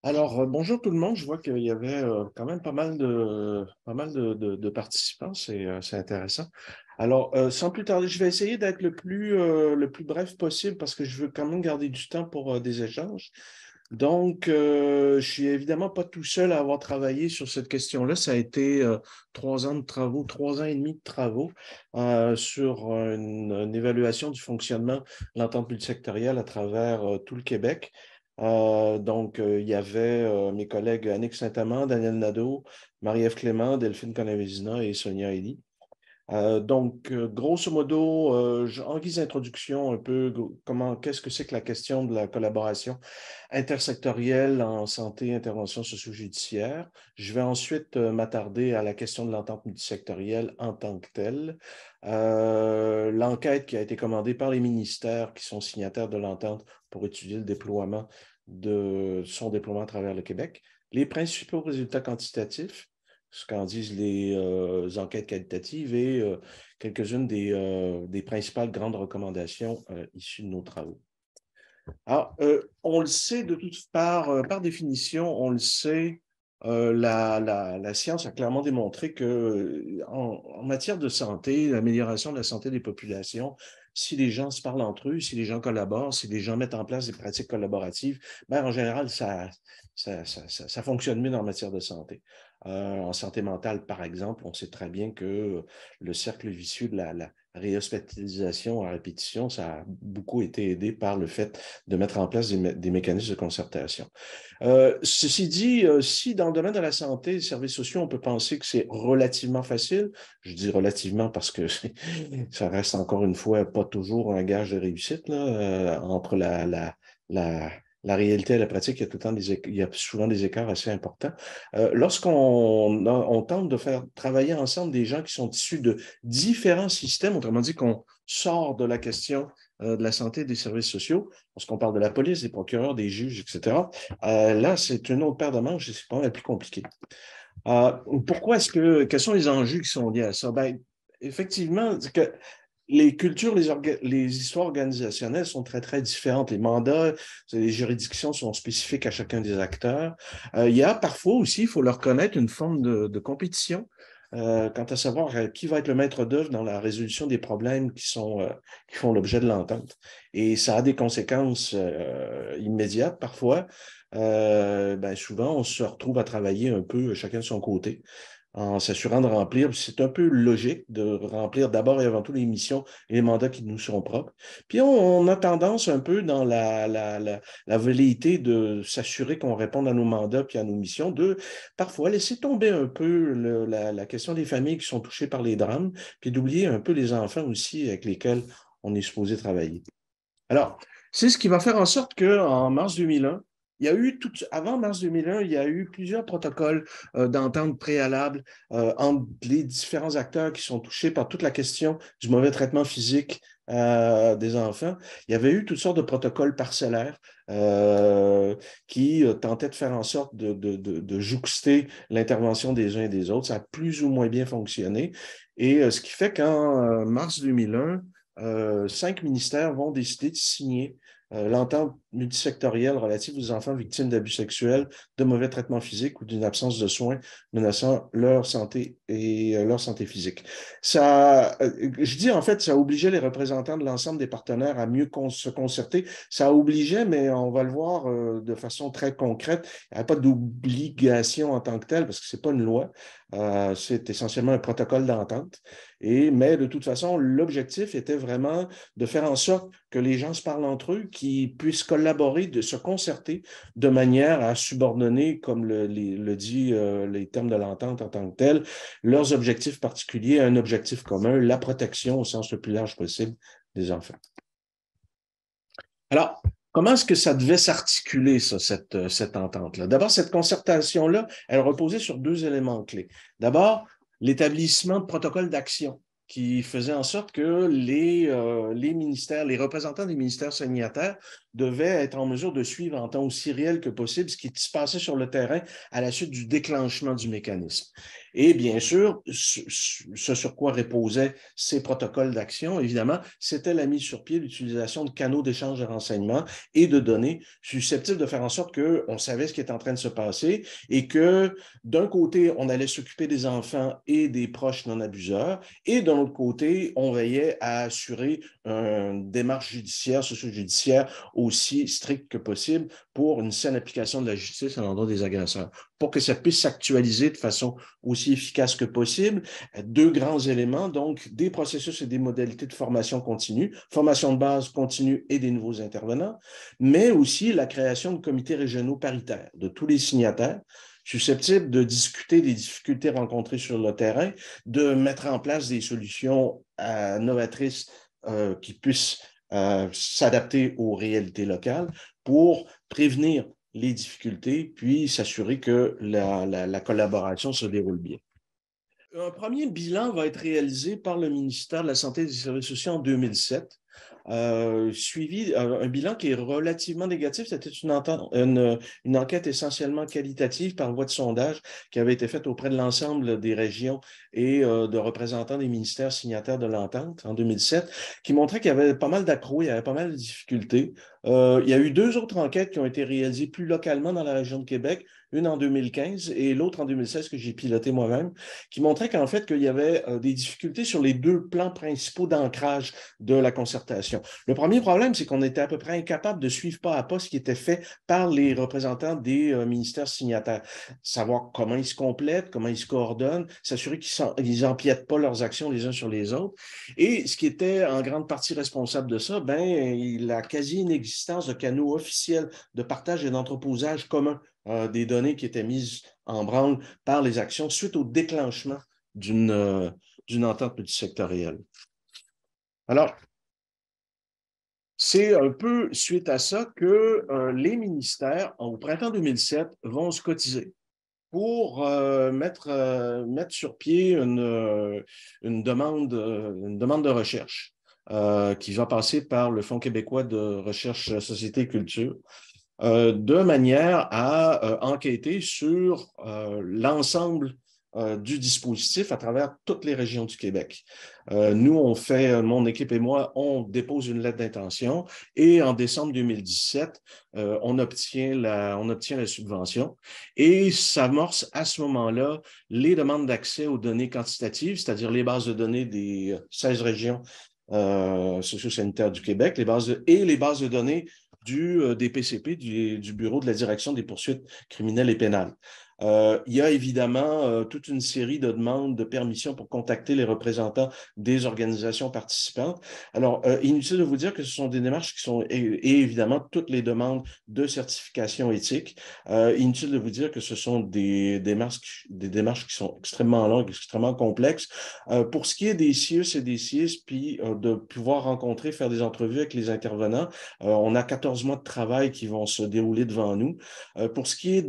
Alors, bonjour tout le monde. Je vois qu'il y avait quand même pas mal de participants. C'est intéressant. Alors, sans plus tarder, je vais essayer d'être le plus bref possible parce que je veux quand même garder du temps pour des échanges. Donc, je suis évidemment pas tout seul à avoir travaillé sur cette question-là. Ça a été 3 ans de travaux, 3 ans et demi de travaux sur une évaluation du fonctionnement de l'entente multisectorielle à travers tout le Québec. Donc, il y avait mes collègues Annick Saint-Amand, Daniel Nadeau, Marie-Ève Clément, Delphine Canavézina et Sonia Elie. Donc, grosso modo, en guise d'introduction, un peu qu'est-ce que c'est que la question de la collaboration intersectorielle en santé, intervention socio-judiciaire. Je vais ensuite m'attarder à la question de l'entente multisectorielle en tant que telle. L'enquête qui a été commandée par les ministères qui sont signataires de l'entente pour étudier le déploiement de son déploiement à travers le Québec. Les principaux résultats quantitatifs, ce qu'en disent les enquêtes qualitatives et quelques-unes des principales grandes recommandations issues de nos travaux. Alors, on le sait de toute part, par définition, on le sait, la science a clairement démontré que en matière de santé, l'amélioration de la santé des populations, si les gens se parlent entre eux, si les gens collaborent, si les gens mettent en place des pratiques collaboratives, ben, en général, ça fonctionne mieux en matière de santé. En santé mentale, par exemple, on sait très bien que le cercle vicieux de la réhospitalisation à répétition, ça a beaucoup été aidé par le fait de mettre en place des mécanismes de concertation. Ceci dit, si dans le domaine de la santé, les services sociaux, on peut penser que c'est relativement facile, je dis relativement parce que ça reste encore une fois pas toujours un gage de réussite là, entre la réalité et la pratique, il y a tout le temps il y a souvent des écarts assez importants. Lorsqu'on tente de faire travailler ensemble des gens qui sont issus de différents systèmes, autrement dit qu'on sort de la question de la santé et des services sociaux, lorsqu'on parle de la police, des procureurs, des juges, etc., là, c'est une autre paire de manches et c'est pas mal plus compliqué. Euh, quels sont les enjeux qui sont liés à ça? Ben, effectivement, c'est que les cultures, les histoires organisationnelles sont très, très différentes. Les mandats, les juridictions sont spécifiques à chacun des acteurs. Il y a parfois aussi, il faut leur reconnaître, une forme de compétition quant à savoir qui va être le maître d'œuvre dans la résolution des problèmes qui font l'objet de l'entente. Et ça a des conséquences immédiates parfois. Ben souvent, on se retrouve à travailler un peu chacun de son côté en s'assurant de remplir. C'est un peu logique de remplir d'abord et avant tout les missions et les mandats qui nous sont propres. Puis on a tendance un peu dans la velléité de s'assurer qu'on réponde à nos mandats puis à nos missions, de parfois laisser tomber un peu la question des familles qui sont touchées par les drames, puis d'oublier un peu les enfants aussi avec lesquels on est supposé travailler. Alors, c'est ce qui va faire en sorte qu'en mars 2001, avant mars 2001, il y a eu plusieurs protocoles d'entente préalable entre les différents acteurs qui sont touchés par toute la question du mauvais traitement physique des enfants. Il y avait eu toutes sortes de protocoles parcellaires qui tentaient de faire en sorte de jouxter l'intervention des uns et des autres. Ça a plus ou moins bien fonctionné. Et ce qui fait qu'en mars 2001, 5 ministères vont décider de signer l'entente multisectorielle relative aux enfants victimes d'abus sexuels, de mauvais traitements physiques ou d'une absence de soins menaçant leur santé et leur santé physique. Je dis en fait, ça obligeait les représentants de l'ensemble des partenaires à mieux se concerter. Ça obligeait, mais on va le voir de façon très concrète, il n'y a pas d'obligation en tant que telle parce que ce n'est pas une loi. C'est essentiellement un protocole d'entente. Mais de toute façon, l'objectif était vraiment de faire en sorte que les gens se parlent entre eux, qu'ils puissent collaborer, de se concerter de manière à subordonner, comme le dit les termes de l'entente en tant que tel, leurs objectifs particuliers à un objectif commun, la protection au sens le plus large possible des enfants. Alors, comment est-ce que ça devait s'articuler, ça, cette entente-là? D'abord, cette concertation-là, elle reposait sur 2 éléments clés. D'abord, l'établissement de protocoles d'action qui faisait en sorte que les ministères, les représentants des ministères signataires devait être en mesure de suivre en temps aussi réel que possible ce qui se passait sur le terrain à la suite du déclenchement du mécanisme. Et bien sûr, ce sur quoi reposaient ces protocoles d'action, évidemment, c'était la mise sur pied, l'utilisation de canaux d'échange de renseignements et de données susceptibles de faire en sorte qu'on savait ce qui était en train de se passer et que d'un côté, on allait s'occuper des enfants et des proches non-abuseurs et d'un autre côté, on veillait à assurer une démarche judiciaire, socio-judiciaire aussi stricte que possible pour une saine application de la justice à l'endroit des agresseurs. Pour que ça puisse s'actualiser de façon aussi efficace que possible, deux grands éléments, donc des processus et des modalités de formation continue, formation de base continue et des nouveaux intervenants, mais aussi la création de comités régionaux paritaires de tous les signataires susceptibles de discuter des difficultés rencontrées sur le terrain, de mettre en place des solutions novatrices qui puissent s'adapter aux réalités locales pour prévenir les difficultés, puis s'assurer que la collaboration se déroule bien. Un premier bilan va être réalisé par le ministère de la Santé et des Services sociaux en 2007, suivi un bilan qui est relativement négatif. C'était une enquête essentiellement qualitative par voie de sondage qui avait été faite auprès de l'ensemble des régions et de représentants des ministères signataires de l'entente en 2007, qui montrait qu'il y avait pas mal d'accros, il y avait pas mal de difficultés. Il y a eu deux autres enquêtes qui ont été réalisées plus localement dans la région de Québec, une en 2015 et l'autre en 2016 que j'ai piloté moi-même, qui montrait qu'en fait, qu'il y avait des difficultés sur les deux plans principaux d'ancrage de la concertation. Le premier problème, c'est qu'on était à peu près incapable de suivre pas à pas ce qui était fait par les représentants des ministères signataires. Savoir comment ils se complètent, comment ils se coordonnent, s'assurer qu'ils n'empiètent pas leurs actions les uns sur les autres. Et ce qui était en grande partie responsable de ça, la quasi-inexistence de canaux officiels de partage et d'entreposage communs des données qui étaient mises en branle par les actions suite au déclenchement d'une entente multisectorielle. Alors, c'est un peu suite à ça que les ministères, au printemps 2007, vont se cotiser pour mettre sur pied une demande de recherche qui va passer par le Fonds québécois de recherche Société et Culture, de manière à enquêter sur l'ensemble du dispositif à travers toutes les régions du Québec. Nous, mon équipe et moi, on dépose une lettre d'intention et en décembre 2017, on obtient la subvention et s'amorce à ce moment-là les demandes d'accès aux données quantitatives, c'est-à-dire les bases de données des 16 régions socio-sanitaires du Québec, et les bases de données des PCP, du Bureau de la Direction des poursuites criminelles et pénales. Il y a évidemment toute une série de demandes de permission pour contacter les représentants des organisations participantes. Alors, inutile de vous dire que ce sont des démarches qui sont, et évidemment, toutes les demandes de certification éthique. Inutile de vous dire que ce sont des démarches qui sont extrêmement longues, extrêmement complexes. Pour ce qui est des CIUS et des CIS, puis de pouvoir rencontrer, faire des entrevues avec les intervenants, on a 14 mois de travail qui vont se dérouler devant nous. Pour ce qui est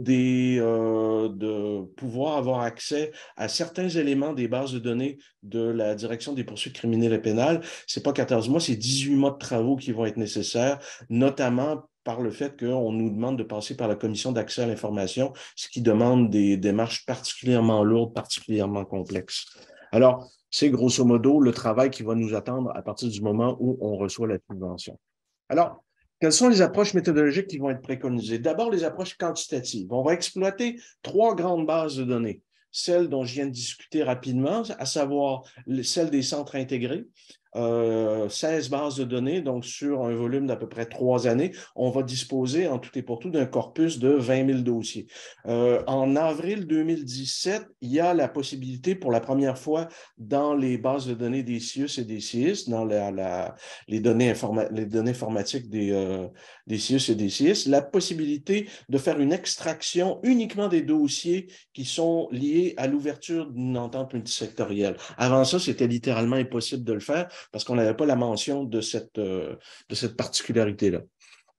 de pouvoir avoir accès à certains éléments des bases de données de la Direction des poursuites criminelles et pénales, ce n'est pas 14 mois, c'est 18 mois de travaux qui vont être nécessaires, notamment par le fait qu'on nous demande de passer par la Commission d'accès à l'information, ce qui demande des démarches particulièrement lourdes, particulièrement complexes. Alors, c'est grosso modo le travail qui va nous attendre à partir du moment où on reçoit la subvention. Alors, quelles sont les approches méthodologiques qui vont être préconisées? D'abord, les approches quantitatives. On va exploiter 3 grandes bases de données. Celle dont je viens de discuter rapidement, à savoir celle des centres intégrés, 16 bases de données, donc sur un volume d'à peu près 3 années, on va disposer en tout et pour tout d'un corpus de 20 000 dossiers. En avril 2017, il y a la possibilité pour la première fois dans les bases de données des CIUS et des CIS, dans les données informatiques des CIUS et des CIS, la possibilité de faire une extraction uniquement des dossiers qui sont liés à l'ouverture d'une entente multisectorielle. Avant ça, c'était littéralement impossible de le faire parce qu'on n'avait pas la mention de cette particularité-là.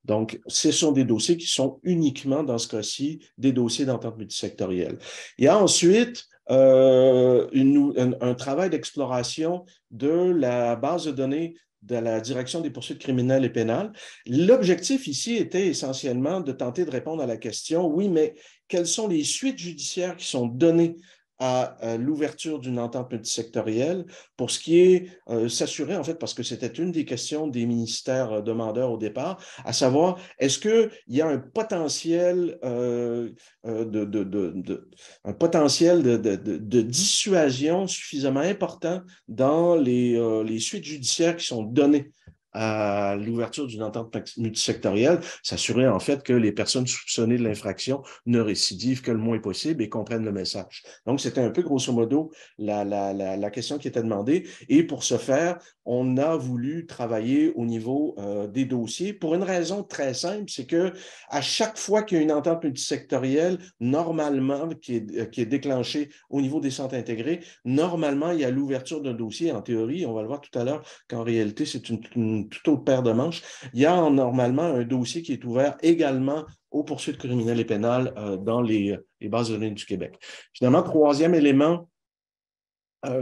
Donc, ce sont des dossiers qui sont uniquement, dans ce cas-ci, des dossiers d'entente multisectorielle. Il y a ensuite un travail d'exploration de la base de données de la Direction des poursuites criminelles et pénales. L'objectif ici était essentiellement de tenter de répondre à la question, oui, mais quelles sont les suites judiciaires qui sont données à l'ouverture d'une entente multisectorielle pour ce qui est s'assurer, en fait, parce que c'était une des questions des ministères demandeurs au départ, à savoir, est-ce qu'il y a un potentiel, un potentiel de dissuasion suffisamment important dans les suites judiciaires qui sont données à l'ouverture d'une entente multisectorielle, s'assurer en fait que les personnes soupçonnées de l'infraction ne récidivent que le moins possible et comprennent le message. Donc, c'était un peu grosso modo la question qui était demandée. Et pour ce faire, on a voulu travailler au niveau des dossiers pour une raison très simple, c'est que à chaque fois qu'il y a une entente multisectorielle, normalement, qui est déclenchée au niveau des centres intégrés, normalement, il y a l'ouverture d'un dossier. En théorie, on va le voir tout à l'heure, qu'en réalité, c'est une toute autre paire de manches. Il y a normalement un dossier qui est ouvert également aux poursuites criminelles et pénales dans les bases de données du Québec. Finalement, troisième élément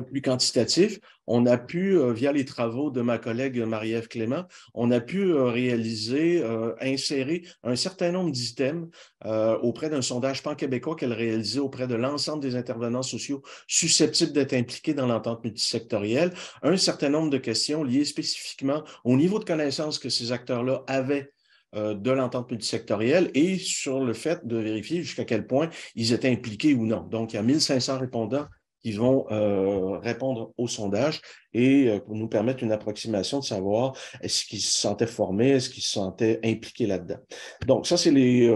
plus quantitatif, on a pu, via les travaux de ma collègue Marie-Ève Clément, on a pu réaliser, insérer un certain nombre d'items auprès d'un sondage pan-québécois qu'elle réalisait auprès de l'ensemble des intervenants sociaux susceptibles d'être impliqués dans l'entente multisectorielle, un certain nombre de questions liées spécifiquement au niveau de connaissance que ces acteurs-là avaient de l'entente multisectorielle et sur le fait de vérifier jusqu'à quel point ils étaient impliqués ou non. Donc, il y a 1500 répondants qui vont répondre au sondage et nous permettre une approximation de savoir est-ce qu'ils se sentaient formés, est-ce qu'ils se sentaient impliqués là-dedans. Donc, ça, c'est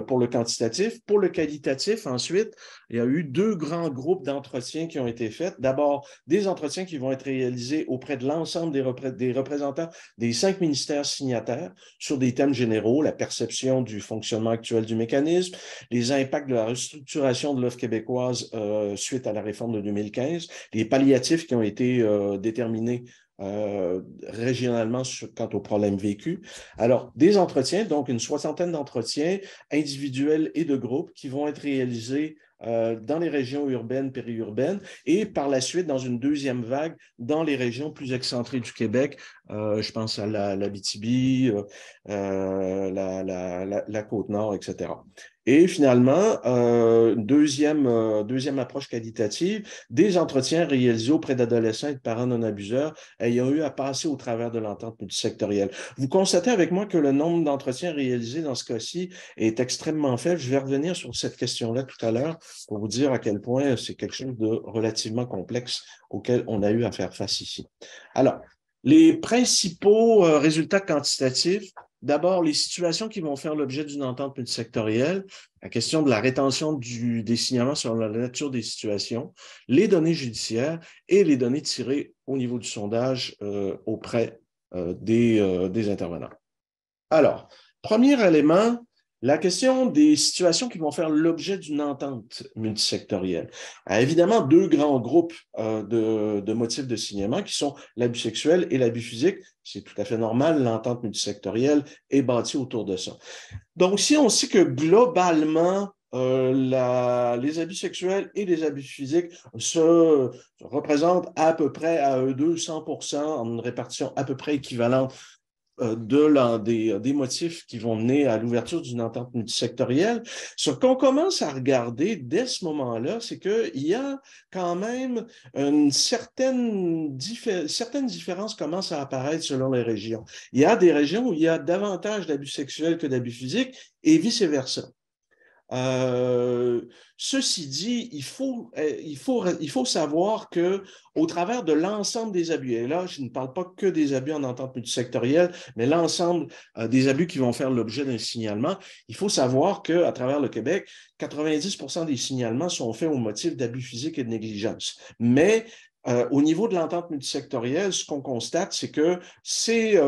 pour le quantitatif. Pour le qualitatif, ensuite, il y a eu deux grands groupes d'entretiens qui ont été faits. D'abord, des entretiens qui vont être réalisés auprès de l'ensemble des représentants des 5 ministères signataires sur des thèmes généraux, la perception du fonctionnement actuel du mécanisme, les impacts de la restructuration de l'offre québécoise suite à la réforme de 2015, les palliatifs qui ont été déterminés régionalement quant aux problèmes vécus. Alors, des entretiens, donc une soixantaine d'entretiens individuels et de groupe qui vont être réalisés dans les régions urbaines, périurbaines, et par la suite, dans une deuxième vague, dans les régions plus excentrées du Québec. Je pense à l'Abitibi, la Côte-Nord, etc. Et finalement, deuxième approche qualitative, des entretiens réalisés auprès d'adolescents et de parents non abuseurs ayant eu à passer au travers de l'entente multisectorielle. Vous constatez avec moi que le nombre d'entretiens réalisés dans ce cas-ci est extrêmement faible. Je vais revenir sur cette question-là tout à l'heure pour vous dire à quel point c'est quelque chose de relativement complexe auquel on a eu à faire face ici. Alors, les principaux résultats quantitatifs, d'abord, les situations qui vont faire l'objet d'une entente multisectorielle, la question de la rétention des signalements sur la nature des situations, les données judiciaires et les données tirées au niveau du sondage auprès des intervenants. Alors, premier élément, la question des situations qui vont faire l'objet d'une entente multisectorielle. Évidemment, deux grands groupes de motifs de signalement qui sont l'abus sexuel et l'abus physique. C'est tout à fait normal, l'entente multisectorielle est bâtie autour de ça. Donc, si on sait que globalement, les abus sexuels et les abus physiques se représentent à peu près à eux deux 100% en une répartition à peu près équivalente des motifs qui vont mener à l'ouverture d'une entente multisectorielle. Ce qu'on commence à regarder dès ce moment-là, c'est qu'il y a quand même certaines différences commencent à apparaître selon les régions. Il y a des régions où il y a davantage d'abus sexuels que d'abus physiques et vice-versa. Ceci dit, il faut savoir qu'au travers de l'ensemble des abus, et là, je ne parle pas que des abus en entente multisectorielle, mais l'ensemble des abus qui vont faire l'objet d'un signalement, il faut savoir qu'à travers le Québec, 90% des signalements sont faits au motif d'abus physiques et de négligence. Mais au niveau de l'entente multisectorielle, ce qu'on constate, c'est que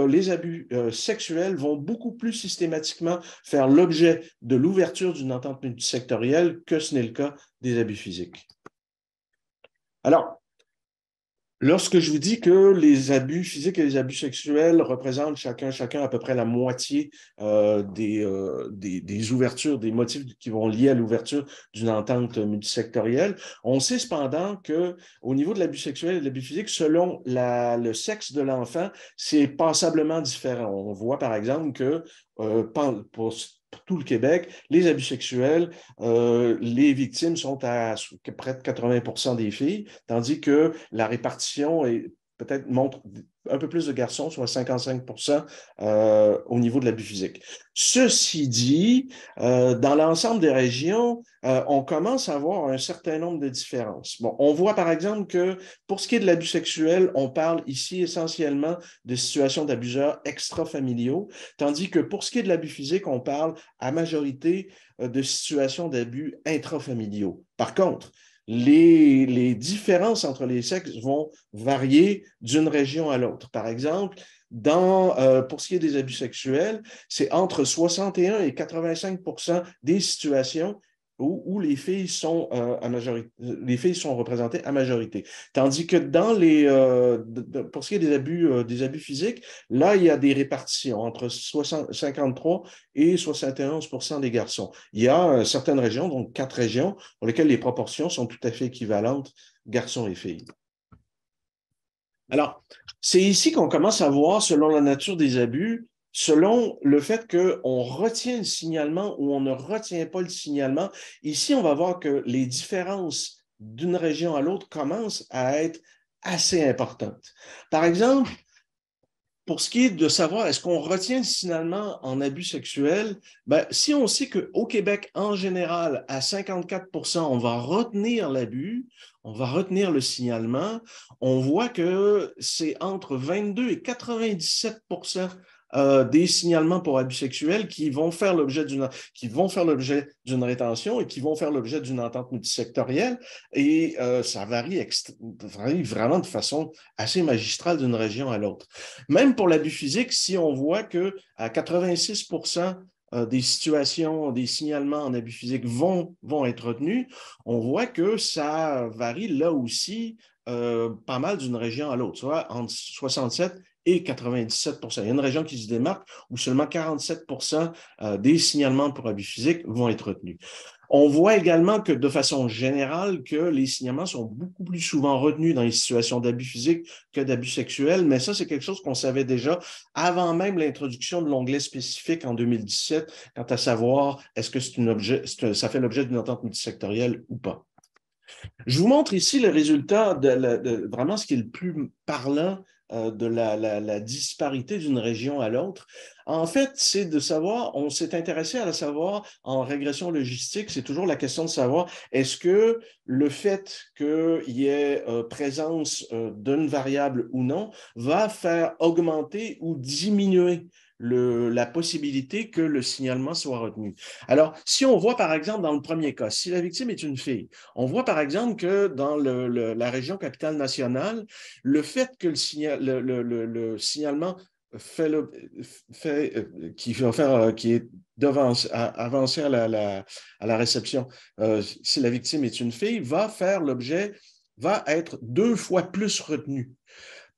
les abus sexuels vont beaucoup plus systématiquement faire l'objet de l'ouverture d'une entente multisectorielle que ce n'est le cas des abus physiques. Alors, Lorsque je vous dis que les abus physiques et les abus sexuels représentent chacun à peu près la moitié des ouvertures, des motifs qui vont lier à l'ouverture d'une entente multisectorielle, on sait cependant qu'au niveau de l'abus sexuel et de l'abus physique, selon le sexe de l'enfant, c'est passablement différent. On voit par exemple que pour tout le Québec, les abus sexuels, les victimes sont à près de 80% des filles, tandis que la répartition est peut-être montre un peu plus de garçons, soit 55% au niveau de l'abus physique. Ceci dit, dans l'ensemble des régions, on commence à avoir un certain nombre de différences. Bon, on voit par exemple que pour ce qui est de l'abus sexuel, on parle ici essentiellement de situations d'abuseurs extrafamiliaux, tandis que pour ce qui est de l'abus physique, on parle à majorité de situations d'abus intrafamiliaux. Par contre, les différences entre les sexes vont varier d'une région à l'autre. Par exemple, pour ce qui est des abus sexuels, c'est entre 61 et 85% des situations où les filles sont les filles sont représentées à majorité. Tandis que pour ce qui est des abus physiques, là, il y a des répartitions entre 53 et 71% des garçons. Il y a certaines régions, donc 4 régions, pour lesquelles les proportions sont tout à fait équivalentes, garçons et filles. Alors, c'est ici qu'on commence à voir, selon la nature des abus, selon le fait qu'on retient le signalement ou on ne retient pas le signalement. Ici, on va voir que les différences d'une région à l'autre commencent à être assez importantes. Par exemple, pour ce qui est de savoir est-ce qu'on retient le signalement en abus sexuel, ben, si on sait qu'au Québec, en général, à 54%, on va retenir l'abus, on va retenir le signalement, on voit que c'est entre 22 et 97% des signalements pour abus sexuels qui vont faire l'objet d'une rétention et qui vont faire l'objet d'une entente multisectorielle. Et ça varie vraiment de façon assez magistrale d'une région à l'autre. Même pour l'abus physique, si on voit qu'à 86% des situations, des signalements en abus physique vont être retenus, on voit que ça varie là aussi pas mal d'une région à l'autre, soit entre 67 et 97%. Il y a une région qui se démarque où seulement 47% des signalements pour abus physiques vont être retenus. On voit également que de façon générale, que les signalements sont beaucoup plus souvent retenus dans les situations d'abus physiques que d'abus sexuels, mais ça, c'est quelque chose qu'on savait déjà avant même l'introduction de l'onglet spécifique en 2017, quant à savoir est-ce que ça fait l'objet d'une entente multisectorielle ou pas. Je vous montre ici le résultat de vraiment ce qui est le plus parlant de la disparité d'une région à l'autre. En fait, c'est de savoir, on s'est intéressé à la savoir en régression logistique, c'est toujours la question de savoir est-ce que le fait qu'il y ait présence d'une variable ou non va faire augmenter ou diminuer la possibilité que le signalement soit retenu. Alors, si on voit par exemple dans le premier cas, si la victime est une fille, on voit par exemple que dans la région Capitale-Nationale, le fait que le signalement qui est avancé à la réception, si la victime est une fille, va être 2 fois plus retenu.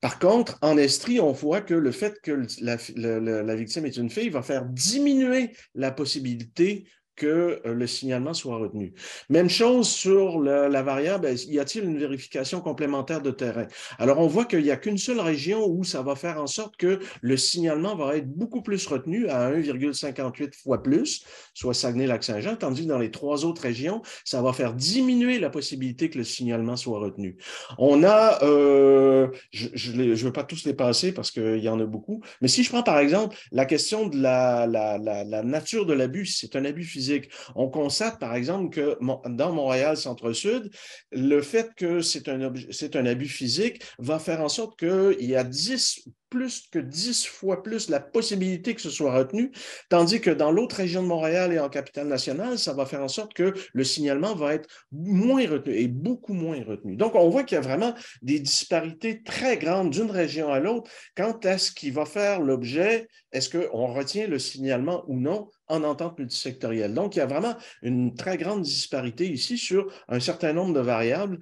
Par contre, en Estrie, on voit que le fait que la victime est une fille va faire diminuer la possibilité que le signalement soit retenu. Même chose sur la variable, y a-t-il une vérification complémentaire de terrain? Alors, on voit qu'il n'y a qu'une seule région où ça va faire en sorte que le signalement va être beaucoup plus retenu à 1,58 fois plus, soit Saguenay-Lac-Saint-Jean, tandis que dans les 3 autres régions, ça va faire diminuer la possibilité que le signalement soit retenu. On a, je ne veux pas tous les passer parce qu'il y en a beaucoup, mais si je prends par exemple la question de la nature de l'abus, si c'est un abus physique, on constate par exemple que dans Montréal Centre-Sud, le fait que c'est un abus physique va faire en sorte qu'il y a 10 plus que 10 fois plus la possibilité que ce soit retenu, tandis que dans l'autre région de Montréal et en Capitale-Nationale, ça va faire en sorte que le signalement va être moins retenu et beaucoup moins retenu. Donc, on voit qu'il y a vraiment des disparités très grandes d'une région à l'autre quant à ce qui va faire l'objet, est-ce qu'on retient le signalement ou non en entente multisectorielle. Donc, il y a vraiment une très grande disparité ici sur un certain nombre de variables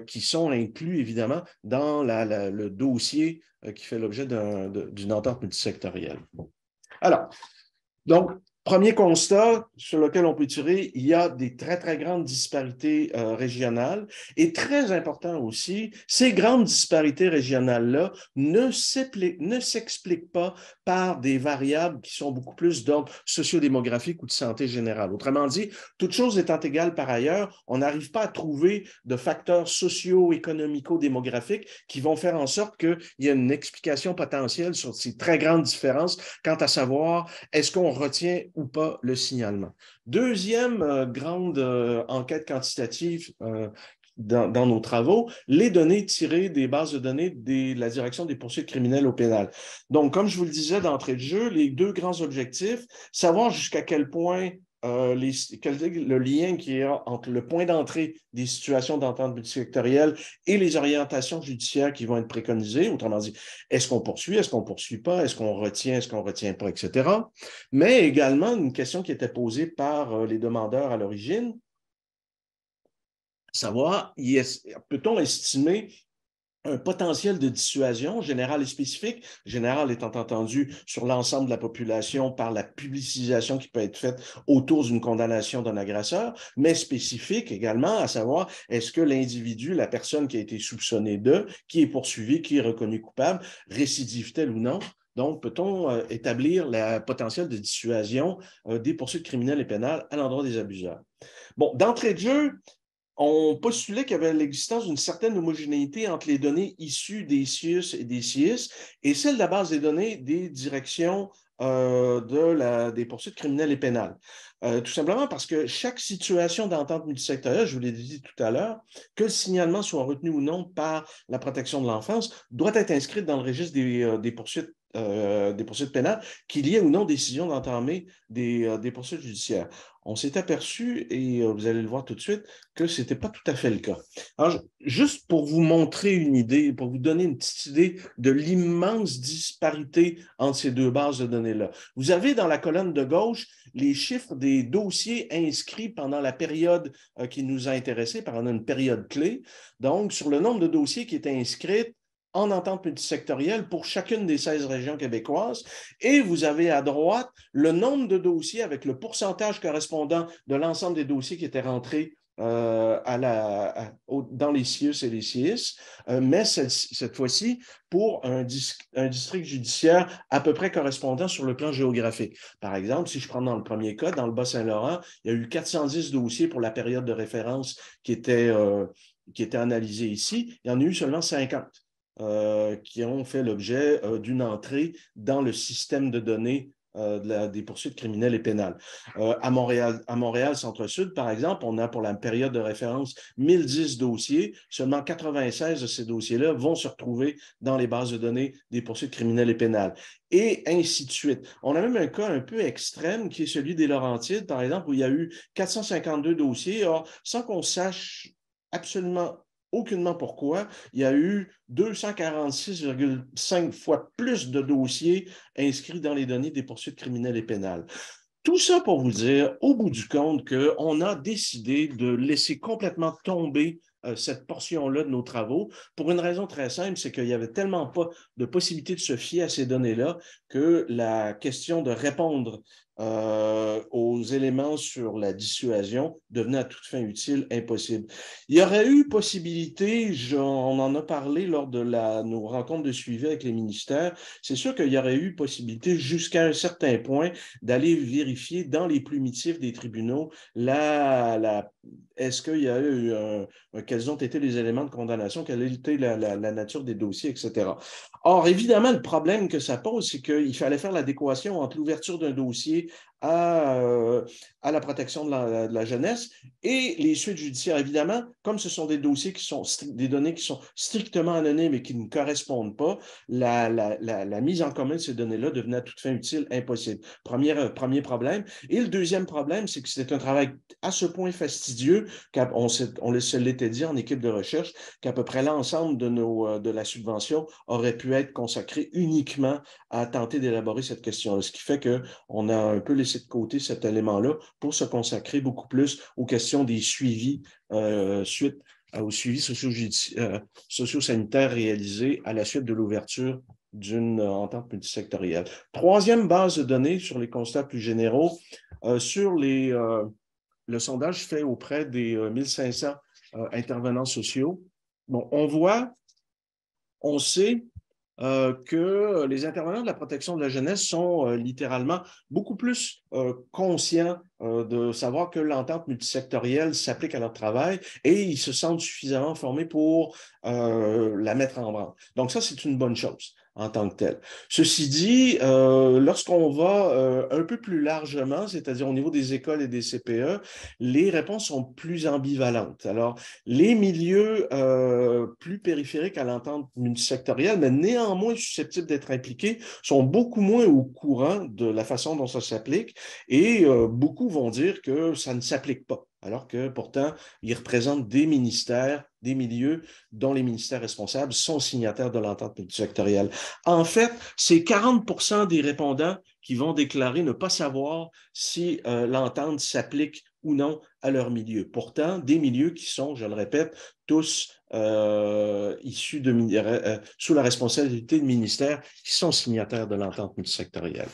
qui sont inclus, évidemment, dans le dossier qui fait l'objet d'une entente multisectorielle. Alors, donc, premier constat sur lequel on peut tirer, il y a des très, très grandes disparités régionales. Et très important aussi, ces grandes disparités régionales-là ne s'expliquent pas par des variables qui sont beaucoup plus d'ordre sociodémographique ou de santé générale. Autrement dit, toute chose étant égale par ailleurs, on n'arrive pas à trouver de facteurs socio-économico-démographiques qui vont faire en sorte qu'il y a une explication potentielle sur ces très grandes différences quant à savoir est-ce qu'on retient ou pas le signalement. Deuxième grande enquête quantitative dans nos travaux, les données tirées des bases de données de la direction des poursuites criminelles au pénal. Donc, comme je vous le disais d'entrée de jeu, les deux grands objectifs, savoir jusqu'à quel point le lien qu'il y a entre le point d'entrée des situations d'entente multisectorielle et les orientations judiciaires qui vont être préconisées. Autrement dit, est-ce qu'on poursuit, est-ce qu'on ne poursuit pas, est-ce qu'on ne retient pas, etc. Mais également une question qui était posée par les demandeurs à l'origine, savoir, peut-on estimer un potentiel de dissuasion générale et spécifique, générale étant entendu sur l'ensemble de la population par la publicisation qui peut être faite autour d'une condamnation d'un agresseur, mais spécifique également, à savoir, est-ce que l'individu, la personne qui a été soupçonnée qui est poursuivie, qui est reconnue coupable, récidive-t-elle ou non? Donc, peut-on établir le potentiel de dissuasion des poursuites criminelles et pénales à l'endroit des abuseurs? Bon, d'entrée de jeu, on postulait qu'il y avait l'existence d'une certaine homogénéité entre les données issues des CIUS et des CIS et celles de la base des données des directions des poursuites criminelles et pénales. Tout simplement parce que chaque situation d'entente multisectorielle, je vous l'ai dit tout à l'heure, que le signalement soit retenu ou non par la protection de l'enfance, doit être inscrite dans le registre des poursuites pénales, qu'il y ait ou non décision d'entamer des poursuites judiciaires. On s'est aperçu, et vous allez le voir tout de suite, que ce n'était pas tout à fait le cas. Alors, juste pour vous montrer une idée, pour vous donner une petite idée de l'immense disparité entre ces deux bases de données-là. Vous avez dans la colonne de gauche les chiffres des dossiers inscrits pendant la période qui nous a intéressés, pendant une période clé. Donc, sur le nombre de dossiers qui étaient inscrits en entente multisectorielle pour chacune des 16 régions québécoises. Et vous avez à droite le nombre de dossiers avec le pourcentage correspondant de l'ensemble des dossiers qui étaient rentrés dans les CIUS et les CIS, mais cette fois-ci pour un district judiciaire à peu près correspondant sur le plan géographique. Par exemple, si je prends dans le premier cas, dans le Bas-Saint-Laurent, il y a eu 410 dossiers pour la période de référence qui était analysée ici. Il y en a eu seulement 50. Qui ont fait l'objet d'une entrée dans le système de données des poursuites criminelles et pénales. À Montréal Centre-Sud, par exemple, on a pour la période de référence 1010 dossiers. Seulement 96 de ces dossiers-là vont se retrouver dans les bases de données des poursuites criminelles et pénales. Et ainsi de suite. On a même un cas un peu extrême qui est celui des Laurentides, par exemple, où il y a eu 452 dossiers. Or, sans qu'on sache absolument aucunement pourquoi, il y a eu 246,5 fois plus de dossiers inscrits dans les données des poursuites criminelles et pénales. Tout ça pour vous dire, au bout du compte, qu'on a décidé de laisser complètement tomber cette portion-là de nos travaux pour une raison très simple, c'est qu'il n'y avait tellement pas de possibilité de se fier à ces données-là que la question de répondre aux éléments sur la dissuasion devenait à toute fin utile impossible. Il y aurait eu possibilité, on en a parlé lors de nos rencontres de suivi avec les ministères, c'est sûr qu'il y aurait eu possibilité jusqu'à un certain point d'aller vérifier dans les plumitifs des tribunaux est-ce qu'il y a eu quels ont été les éléments de condamnation, quelle a été la nature des dossiers, etc. Or, évidemment, le problème que ça pose, c'est qu'il fallait faire l'adéquation entre l'ouverture d'un dossier à la protection de la jeunesse et les suites judiciaires. Évidemment, comme ce sont des dossiers qui sont des données qui sont strictement anonymes et qui ne correspondent pas, la mise en commun de ces données-là devenait à toute fin utile impossible. Premier problème. Et le deuxième problème, c'est que c'est un travail à ce point fastidieux qu'on se l'était dit en équipe de recherche, qu'à peu près l'ensemble de la subvention aurait pu être consacré uniquement à tenter d'élaborer cette question-là, ce qui fait qu'on a un peu laissé de côté cet élément-là pour se consacrer beaucoup plus aux questions des suivis suite aux suivis socio-sanitaires réalisés à la suite de l'ouverture d'une entente multisectorielle. Troisième base de données sur les constats plus généraux, sur le sondage fait auprès des 1500 intervenants sociaux. Bon, on sait que les intervenants de la protection de la jeunesse sont littéralement beaucoup plus conscients de savoir que l'entente multisectorielle s'applique à leur travail et ils se sentent suffisamment formés pour la mettre en branle. Donc ça, c'est une bonne chose en tant que telle. Ceci dit, lorsqu'on va un peu plus largement, c'est-à-dire au niveau des écoles et des CPE, les réponses sont plus ambivalentes. Alors, les milieux plus périphériques à l'entente multisectorielle, mais néanmoins susceptibles d'être impliqués, sont beaucoup moins au courant de la façon dont ça s'applique et beaucoup vont dire que ça ne s'applique pas, alors que pourtant, ils représentent des ministères, des milieux dont les ministères responsables sont signataires de l'entente multisectorielle. En fait, c'est 40% des répondants qui vont déclarer ne pas savoir si l'entente s'applique ou non à leur milieu. Pourtant, des milieux qui sont, je le répète, tous issus sous la responsabilité de ministères qui sont signataires de l'entente multisectorielle.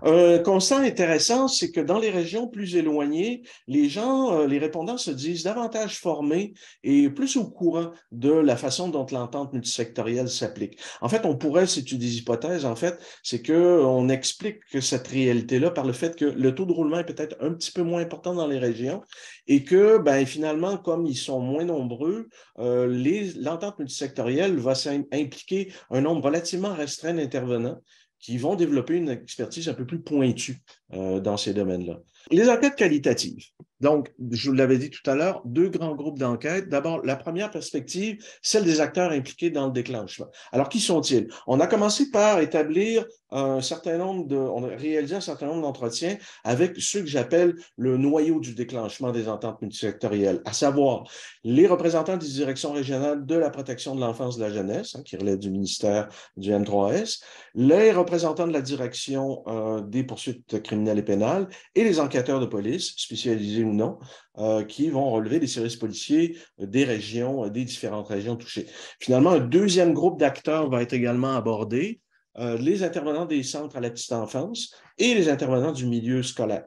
Un constat intéressant, c'est que dans les régions plus éloignées, les gens, les répondants se disent davantage formés et plus au courant de la façon dont l'entente multisectorielle s'applique. En fait, on pourrait, c'est une des hypothèses, en fait, c'est qu'on explique cette réalité-là par le fait que le taux de roulement est peut-être un petit peu moins important dans les régions et que, ben, finalement, comme ils sont moins nombreux, l'entente multisectorielle va impliquer un nombre relativement restreint d'intervenants qui vont développer une expertise un peu plus pointue dans ces domaines-là. Les enquêtes qualitatives. Donc, je vous l'avais dit tout à l'heure, deux grands groupes d'enquêtes. D'abord, la première perspective, celle des acteurs impliqués dans le déclenchement. Alors, qui sont-ils? On a commencé par établir on a réalisé un certain nombre d'entretiens avec ceux que j'appelle le noyau du déclenchement des ententes multisectorielles, à savoir les représentants des directions régionales de la protection de l'enfance et de la jeunesse, qui relèvent du ministère du M3S, les représentants de la direction des poursuites criminelles et pénales et les enquêteurs de police, spécialisés ou non, qui vont relever les services policiers des régions, des différentes régions touchées. Finalement, un deuxième groupe d'acteurs va être également abordé, les intervenants des centres à la petite enfance et les intervenants du milieu scolaire.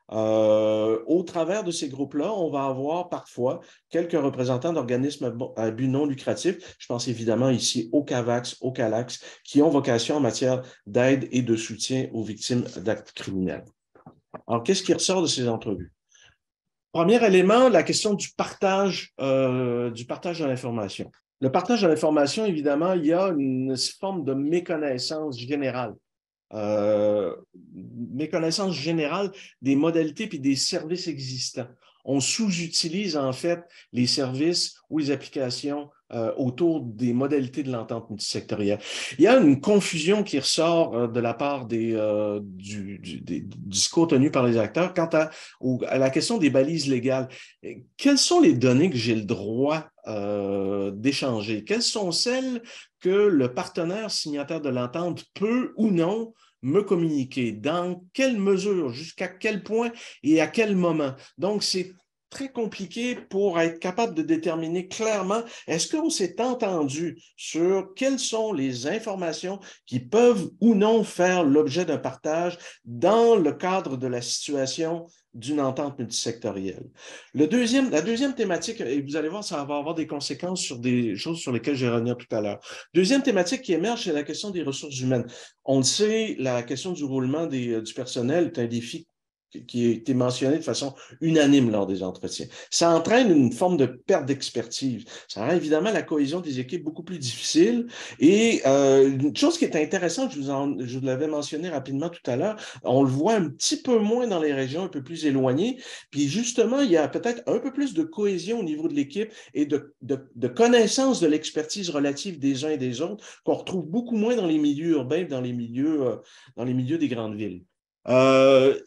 Au travers de ces groupes-là, on va avoir parfois quelques représentants d'organismes à but non lucratif. Je pense évidemment ici au CAVAX, au CALAX, qui ont vocation en matière d'aide et de soutien aux victimes d'actes criminels. Alors, qu'est-ce qui ressort de ces entrevues? Premier élément, la question du partage de l'information. Le partage de l'information, évidemment, il y a une forme de méconnaissance générale. Méconnaissance générale des modalités et des services existants. On sous-utilise en fait les services ou les applications autour des modalités de l'entente multisectorielle. Il y a une confusion qui ressort de la part des discours tenus par les acteurs quant à la question des balises légales. Quelles sont les données que j'ai le droit d'échanger? Quelles sont celles que le partenaire signataire de l'entente peut ou non me communiquer? Dans quelle mesure? Jusqu'à quel point et à quel moment? Donc, c'est très compliqué pour être capable de déterminer clairement est-ce qu'on s'est entendu sur quelles sont les informations qui peuvent ou non faire l'objet d'un partage dans le cadre de la situation d'une entente multisectorielle. La deuxième thématique, et vous allez voir, ça va avoir des conséquences sur des choses sur lesquelles je vais revenir tout à l'heure. Deuxième thématique qui émerge, c'est la question des ressources humaines. On le sait, la question du roulement du personnel est un défi qui a été mentionné de façon unanime lors des entretiens. Ça entraîne une forme de perte d'expertise. Ça rend évidemment la cohésion des équipes beaucoup plus difficile. Et une chose qui est intéressante, je vous l'avais mentionné rapidement tout à l'heure, on le voit un petit peu moins dans les régions un peu plus éloignées. Puis justement, il y a peut-être un peu plus de cohésion au niveau de l'équipe et de connaissance de l'expertise relative des uns et des autres qu'on retrouve beaucoup moins dans les milieux urbains, dans les milieux des grandes villes. Euh,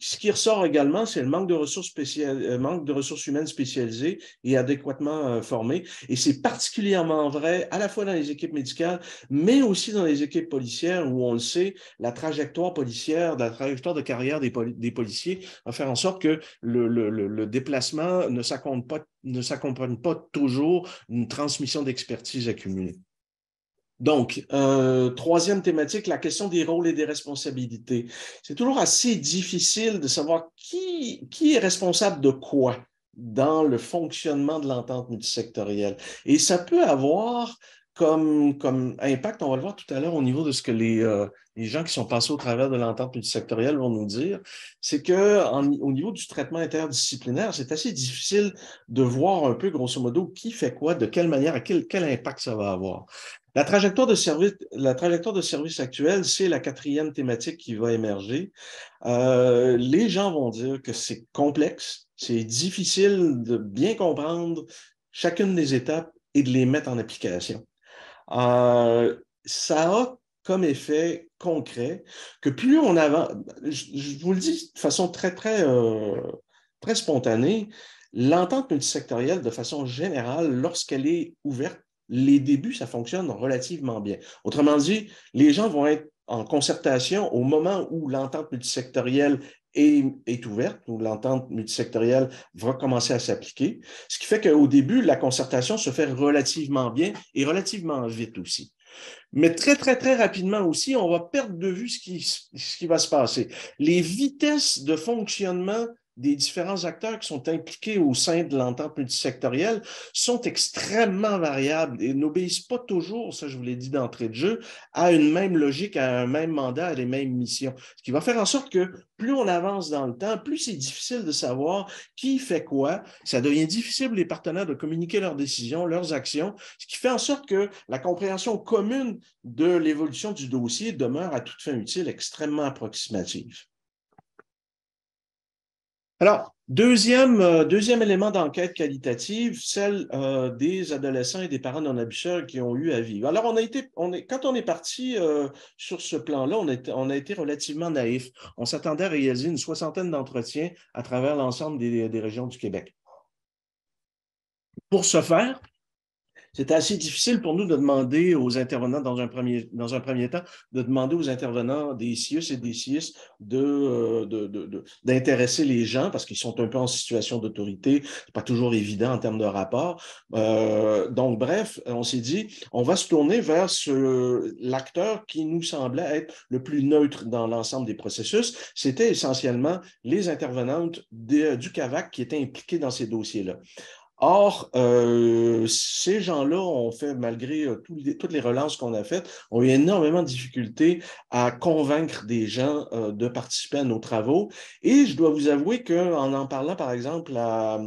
Ce qui ressort également, c'est le manque de ressources humaines spécialisées et adéquatement formées. Et c'est particulièrement vrai à la fois dans les équipes médicales, mais aussi dans les équipes policières où on le sait, la trajectoire policière, la trajectoire de carrière des policiers va faire en sorte que le déplacement ne s'accompagne pas toujours d'une transmission d'expertise accumulée. Donc, troisième thématique, la question des rôles et des responsabilités. C'est toujours assez difficile de savoir qui est responsable de quoi dans le fonctionnement de l'entente multisectorielle. Et ça peut avoir comme impact, on va le voir tout à l'heure au niveau de ce que les gens qui sont passés au travers de l'entente multisectorielle vont nous dire, c'est qu'au niveau du traitement interdisciplinaire, c'est assez difficile de voir un peu, grosso modo, qui fait quoi, de quelle manière, quel impact ça va avoir. La trajectoire de service actuelle, c'est la quatrième thématique qui va émerger. Les gens vont dire que c'est complexe, c'est difficile de bien comprendre chacune des étapes et de les mettre en application. Ça a comme effet concret que plus on avance, je vous le dis de façon très spontanée, l'entente multisectorielle, de façon générale, lorsqu'elle est ouverte, les débuts, ça fonctionne relativement bien. Autrement dit, les gens vont être en concertation au moment où l'entente multisectorielle est ouverte, où l'entente multisectorielle va commencer à s'appliquer, ce qui fait qu'au début, la concertation se fait relativement bien et relativement vite aussi. Mais très rapidement aussi, on va perdre de vue ce qui va se passer. Les vitesses de fonctionnement des différents acteurs qui sont impliqués au sein de l'entente multisectorielle sont extrêmement variables et n'obéissent pas toujours, ça je vous l'ai dit d'entrée de jeu, à une même logique, à un même mandat, à les mêmes missions. Ce qui va faire en sorte que plus on avance dans le temps, plus c'est difficile de savoir qui fait quoi. Ça devient difficile pour les partenaires de communiquer leurs décisions, leurs actions, ce qui fait en sorte que la compréhension commune de l'évolution du dossier demeure à toute fin utile extrêmement approximative. Alors, deuxième élément d'enquête qualitative, celle des adolescents et des parents non abuseurs qui ont eu à vivre. Alors, quand on est parti sur ce plan-là, on a été relativement naïf. On s'attendait à réaliser une soixantaine d'entretiens à travers l'ensemble des régions du Québec. Pour ce faire, c'était assez difficile pour nous de demander aux intervenants, dans un premier temps, de demander aux intervenants des CIUS et des CIS d'intéresser les gens parce qu'ils sont un peu en situation d'autorité. C'est pas toujours évident en termes de rapport. Donc, bref, on s'est dit, on va se tourner vers l'acteur qui nous semblait être le plus neutre dans l'ensemble des processus. C'était essentiellement les intervenantes du CAVAC qui étaient impliquées dans ces dossiers-là. Or, ces gens-là ont fait, malgré toutes les relances qu'on a faites, ont eu énormément de difficultés à convaincre des gens de participer à nos travaux. Et je dois vous avouer qu'en parlant, par exemple, à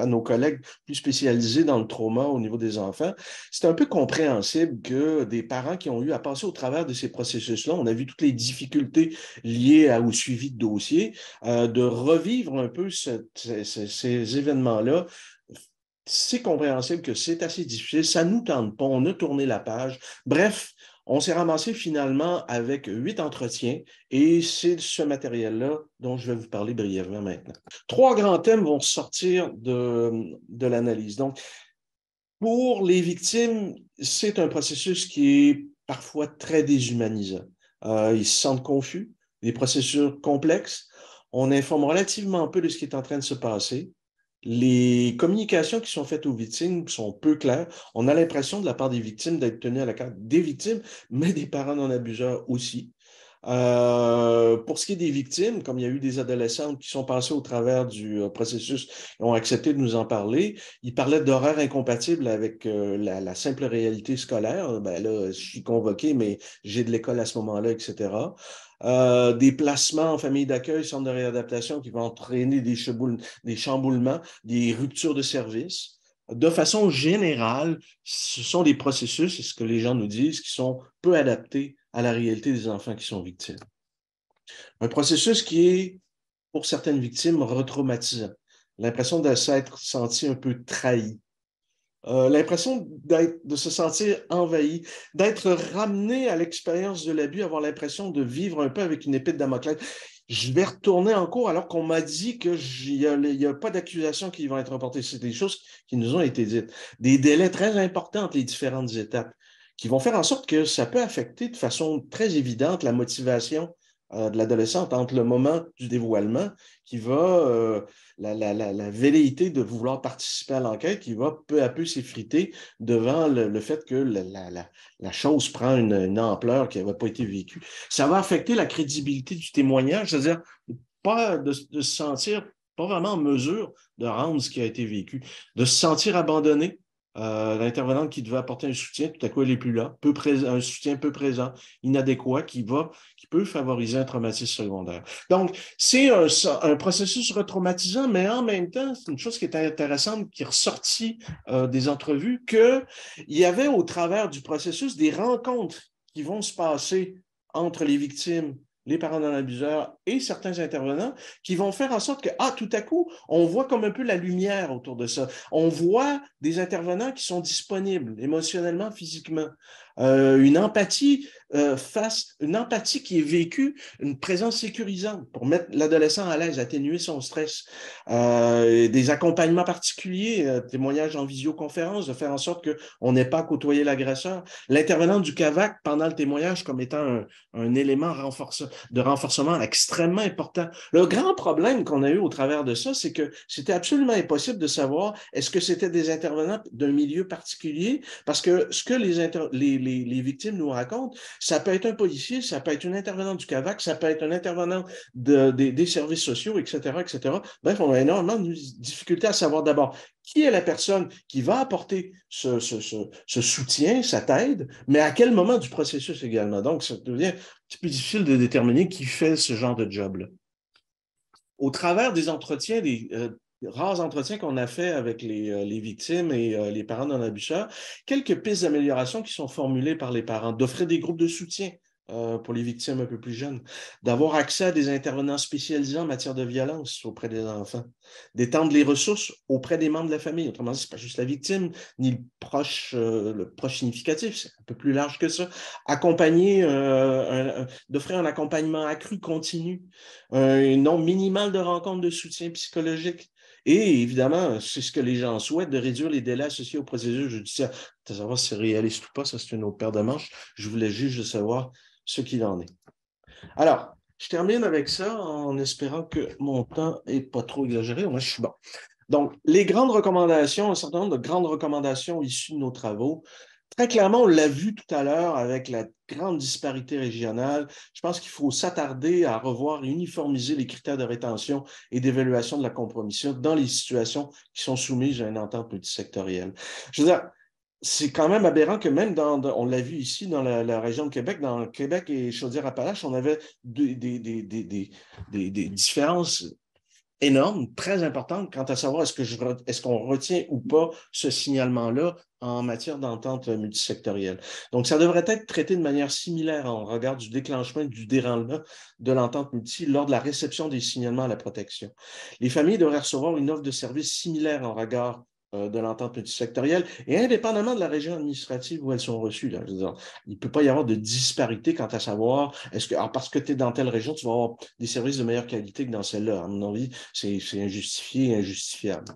nos collègues plus spécialisés dans le trauma au niveau des enfants, c'est un peu compréhensible que des parents qui ont eu à passer au travers de ces processus-là, on a vu toutes les difficultés liées au suivi de dossiers, de revivre un peu ces événements-là. C'est compréhensible que c'est assez difficile, ça ne nous tente pas, on a tourné la page. Bref, on s'est ramassé finalement avec 8 entretiens et c'est ce matériel-là dont je vais vous parler brièvement maintenant. 3 grands thèmes vont sortir de l'analyse. Donc, pour les victimes, c'est un processus qui est parfois très déshumanisant. Ils se sentent confus, des processus complexes. On informe relativement peu de ce qui est en train de se passer. Les communications qui sont faites aux victimes sont peu claires. On a l'impression de la part des victimes d'être tenues à la carte des victimes, mais des parents non abuseurs aussi. Pour ce qui est des victimes, comme il y a eu des adolescentes qui sont passées au travers du processus et ont accepté de nous en parler, ils parlaient d'horaires incompatibles avec la simple réalité scolaire. Ben là, je suis convoqué, mais j'ai de l'école à ce moment-là, etc. des placements en famille d'accueil, centre de réadaptation qui vont entraîner des chamboulements, des ruptures de service. De façon générale, ce sont des processus, c'est ce que les gens nous disent, qui sont peu adaptés à la réalité des enfants qui sont victimes. Un processus qui est, pour certaines victimes, retraumatisant. L'impression de s'être senti un peu trahi. L'impression de se sentir envahi, d'être ramené à l'expérience de l'abus, avoir l'impression de vivre un peu avec une épée de Damoclès. Je vais retourner en cours alors qu'on m'a dit qu'il n'y a pas d'accusation qui vont être reportées. C'est des choses qui nous ont été dites. Des délais très importants entre les différentes étapes qui vont faire en sorte que ça peut affecter de façon très évidente la motivation de l'adolescente entre le moment du dévoilement qui va, la velléité de vouloir participer à l'enquête qui va peu à peu s'effriter devant le fait que la chose prend une ampleur qui n'avait pas été vécue. Ça va affecter la crédibilité du témoignage, c'est-à-dire pas de se sentir pas vraiment en mesure de rendre ce qui a été vécu, de se sentir abandonné. L'intervenante qui devait apporter un soutien, tout à coup, elle n'est plus là. Un soutien peu présent, inadéquat, qui peut favoriser un traumatisme secondaire. Donc, c'est un processus retraumatisant, mais en même temps, c'est une chose qui est intéressante, qui est ressortie des entrevues, qu'il y avait au travers du processus des rencontres qui vont se passer entre les victimes, les parents d'un abuseur et certains intervenants qui vont faire en sorte que, tout à coup, on voit comme un peu la lumière autour de ça. On voit des intervenants qui sont disponibles émotionnellement, physiquement. Une empathie une empathie qui est vécue, une présence sécurisante pour mettre l'adolescent à l'aise, atténuer son stress. Des accompagnements particuliers, témoignages en visioconférence, de faire en sorte qu'on n'ait pas à côtoyer l'agresseur. L'intervenant du CAVAC pendant le témoignage comme étant un élément de renforcement extrêmement important. Le grand problème qu'on a eu au travers de ça, c'est que c'était absolument impossible de savoir est-ce que c'était des intervenants d'un milieu particulier, parce que ce que les victimes nous racontent, ça peut être un policier, ça peut être une intervenante du CAVAC, ça peut être un intervenant des services sociaux, etc., etc. Bref, on a énormément de difficultés à savoir d'abord qui est la personne qui va apporter ce soutien, cette aide, mais à quel moment du processus également. Donc, ça devient un petit peu difficile de déterminer qui fait ce genre de job-là. Au travers des entretiens, des rares entretiens qu'on a fait avec les victimes et les parents d'un abuseur, quelques pistes d'amélioration qui sont formulées par les parents, d'offrir des groupes de soutien pour les victimes un peu plus jeunes, d'avoir accès à des intervenants spécialisés en matière de violence auprès des enfants, d'étendre les ressources auprès des membres de la famille. Autrement dit, ce n'est pas juste la victime, ni le proche significatif, c'est un peu plus large que ça. D'offrir un accompagnement accru, continu, un nombre minimal de rencontres de soutien psychologique. Et évidemment, c'est ce que les gens souhaitent, de réduire les délais associés au processus judiciaire. De savoir si c'est réaliste ou pas, ça c'est une autre paire de manches. Je voulais juste de savoir ce qu'il en est. Alors, je termine avec ça en espérant que mon temps n'est pas trop exagéré. Moi, je suis bon. Donc, les grandes recommandations, un certain nombre de grandes recommandations issues de nos travaux. Très clairement, on l'a vu tout à l'heure avec la grande disparité régionale. Je pense qu'il faut s'attarder à revoir et uniformiser les critères de rétention et d'évaluation de la compromission dans les situations qui sont soumises à une entente multisectorielle. Je veux dire, c'est quand même aberrant que même on l'a vu ici dans la région de Québec, dans Québec et Chaudière-Appalaches, on avait des différences énormes, très importantes quant à savoir est-ce qu'on retient ou pas ce signalement-là en matière d'entente multisectorielle. Donc, ça devrait être traité de manière similaire en regard du déclenchement et du déroulement de l'entente multi lors de la réception des signalements à la protection. Les familles devraient recevoir une offre de service similaire en regard de l'entente multisectorielle et indépendamment de la région administrative où elles sont reçues. Là, je veux dire, il ne peut pas y avoir de disparité quant à savoir parce que tu es dans telle région, tu vas avoir des services de meilleure qualité que dans celle-là. À mon avis, c'est injustifié et injustifiable.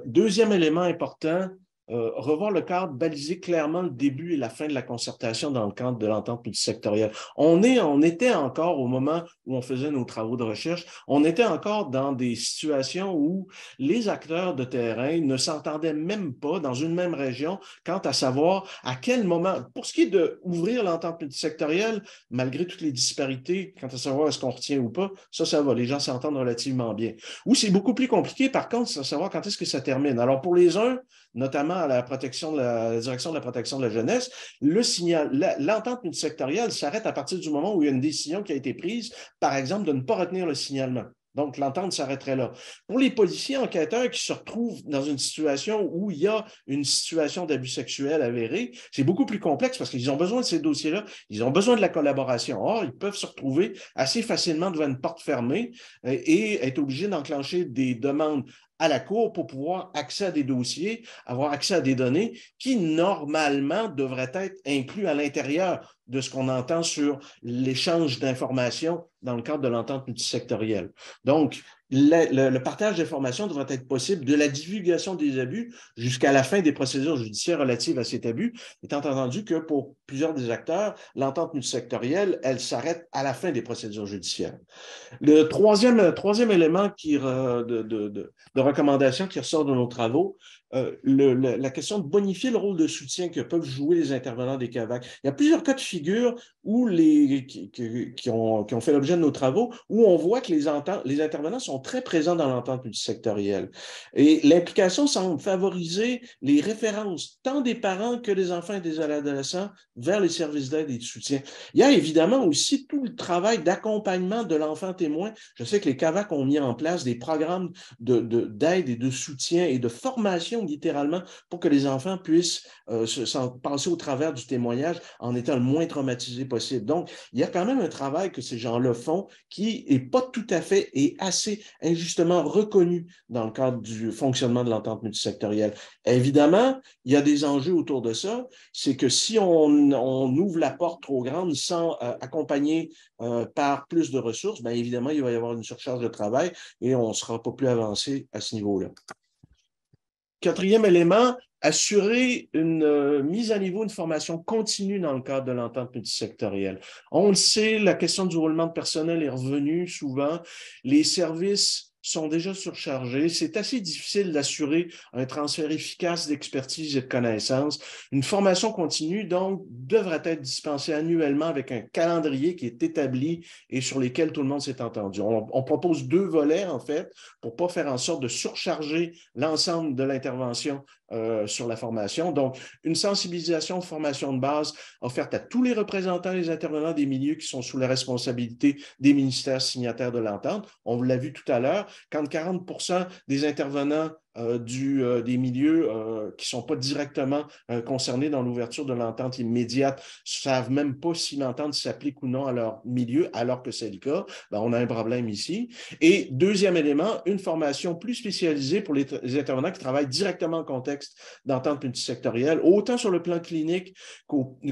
Deuxième élément important, revoir le cadre, baliser clairement le début et la fin de la concertation dans le cadre de l'entente multisectorielle. On était encore, au moment où on faisait nos travaux de recherche, on était encore dans des situations où les acteurs de terrain ne s'entendaient même pas dans une même région quant à savoir à quel moment, pour ce qui est d'ouvrir l'entente multisectorielle, malgré toutes les disparités, quant à savoir est-ce qu'on retient ou pas, ça va, les gens s'entendent relativement bien. Où c'est beaucoup plus compliqué, par contre, c'est de savoir quand est-ce que ça termine. Alors, pour les uns, notamment à la direction de la protection de la jeunesse, l'entente multisectorielle s'arrête à partir du moment où il y a une décision qui a été prise, par exemple, de ne pas retenir le signalement. Donc, l'entente s'arrêterait là. Pour les policiers enquêteurs qui se retrouvent dans une situation où il y a une situation d'abus sexuel avéré, c'est beaucoup plus complexe parce qu'ils ont besoin de ces dossiers-là, ils ont besoin de la collaboration. Or, ils peuvent se retrouver assez facilement devant une porte fermée et être obligés d'enclencher des demandes à la Cour pour pouvoir accès à des dossiers, avoir accès à des données qui, normalement, devraient être inclus à l'intérieur de ce qu'on entend sur l'échange d'informations dans le cadre de l'entente multisectorielle. Donc, le partage d'informations devrait être possible de la divulgation des abus jusqu'à la fin des procédures judiciaires relatives à cet abus, étant entendu que pour plusieurs des acteurs, l'entente multisectorielle, elle s'arrête à la fin des procédures judiciaires. Le troisième élément de recommandation qui ressort de nos travaux, la question de bonifier le rôle de soutien que peuvent jouer les intervenants des CAVAC. Il y a plusieurs cas de figure qui ont fait l'objet de nos travaux où on voit que les intervenants sont très présents dans l'entente multisectorielle. Et l'implication semble favoriser les références tant des parents que des enfants et des adolescents vers les services d'aide et de soutien. Il y a évidemment aussi tout le travail d'accompagnement de l'enfant témoin. Je sais que les CAVAC ont mis en place des programmes d'aide et de soutien et de formation littéralement pour que les enfants puissent passer au travers du témoignage en étant le moins traumatisés possible. Donc, il y a quand même un travail que ces gens-là font qui n'est pas tout à fait et assez injustement reconnu dans le cadre du fonctionnement de l'entente multisectorielle. Évidemment, il y a des enjeux autour de ça. C'est que si on ouvre la porte trop grande sans accompagner par plus de ressources, bien évidemment, il va y avoir une surcharge de travail et on ne sera pas plus avancé à ce niveau-là. Quatrième élément, assurer une mise à niveau, une formation continue dans le cadre de l'entente multisectorielle. On le sait, la question du roulement de personnel est revenue souvent. Les services sont déjà surchargés. C'est assez difficile d'assurer un transfert efficace d'expertise et de connaissances. Une formation continue, donc, devrait être dispensée annuellement avec un calendrier qui est établi et sur lesquels tout le monde s'est entendu. On propose 2 volets, en fait, pour ne pas faire en sorte de surcharger l'ensemble de l'intervention sur la formation. Donc, une sensibilisation, formation de base offerte à tous les représentants et les intervenants des milieux qui sont sous la responsabilité des ministères signataires de l'entente. On vous l'a vu tout à l'heure, quand 40% des intervenants des milieux qui ne sont pas directement concernés dans l'ouverture de l'entente immédiate ne savent même pas si l'entente s'applique ou non à leur milieu, alors que c'est le cas, ben, on a un problème ici. Et deuxième élément, une formation plus spécialisée pour les intervenants qui travaillent directement en contexte d'entente multisectorielle, autant sur le plan clinique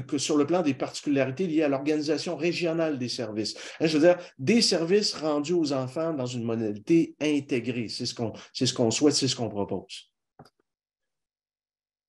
que sur le plan des particularités liées à l'organisation régionale des services. Je veux dire, des services rendus aux enfants dans une modalité intégrée. C'est ce qu'on souhaite, c'est ce qu'on propose.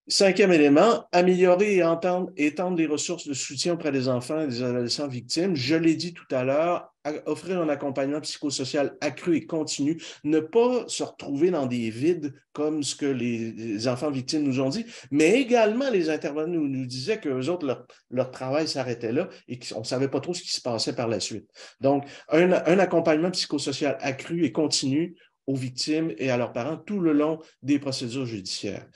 Cinquième élément, améliorer et étendre les ressources de soutien auprès des enfants et des adolescents victimes. Je l'ai dit tout à l'heure, offrir un accompagnement psychosocial accru et continu, ne pas se retrouver dans des vides comme ce que les enfants victimes nous ont dit, mais également les intervenants nous disaient qu'eux autres, leur travail s'arrêtait là et qu'on ne savait pas trop ce qui se passait par la suite. Donc, un accompagnement psychosocial accru et continu aux victimes et à leurs parents tout le long des procédures judiciaires.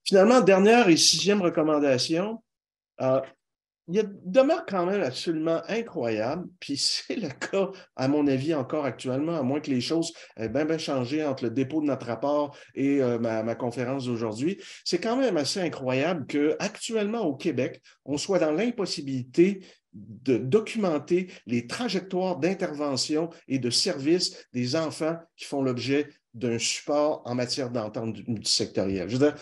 Finalement, dernière et sixième recommandation, il demeure quand même absolument incroyable, puis c'est le cas, à mon avis, encore actuellement, à moins que les choses aient bien changé entre le dépôt de notre rapport et ma conférence d'aujourd'hui. C'est quand même assez incroyable qu'actuellement au Québec, on soit dans l'impossibilité de documenter les trajectoires d'intervention et de service des enfants qui font l'objet d'un support en matière d'entente multisectorielle. Je veux dire,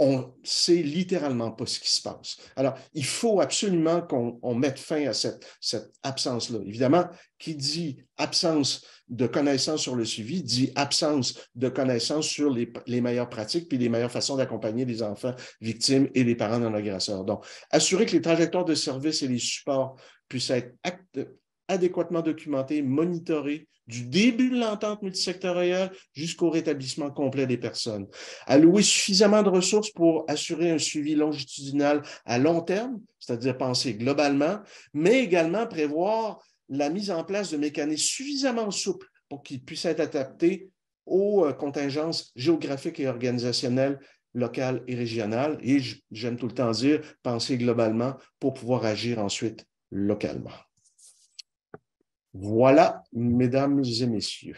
on ne sait littéralement pas ce qui se passe. Alors, il faut absolument qu'on mette fin à cette absence-là. Évidemment, qui dit absence de connaissances sur le suivi, dit absence de connaissances sur les meilleures pratiques puis les meilleures façons d'accompagner les enfants victimes et les parents d'un agresseur. Donc, assurer que les trajectoires de service et les supports puissent être adéquatement documentés, monitorés, du début de l'entente multisectorielle jusqu'au rétablissement complet des personnes. Allouer suffisamment de ressources pour assurer un suivi longitudinal à long terme, c'est-à-dire penser globalement, mais également prévoir la mise en place de mécanismes suffisamment souples pour qu'ils puissent être adaptés aux contingences géographiques et organisationnelles locale et régionale. Et j'aime tout le temps dire, penser globalement pour pouvoir agir ensuite localement. Voilà, mesdames et messieurs.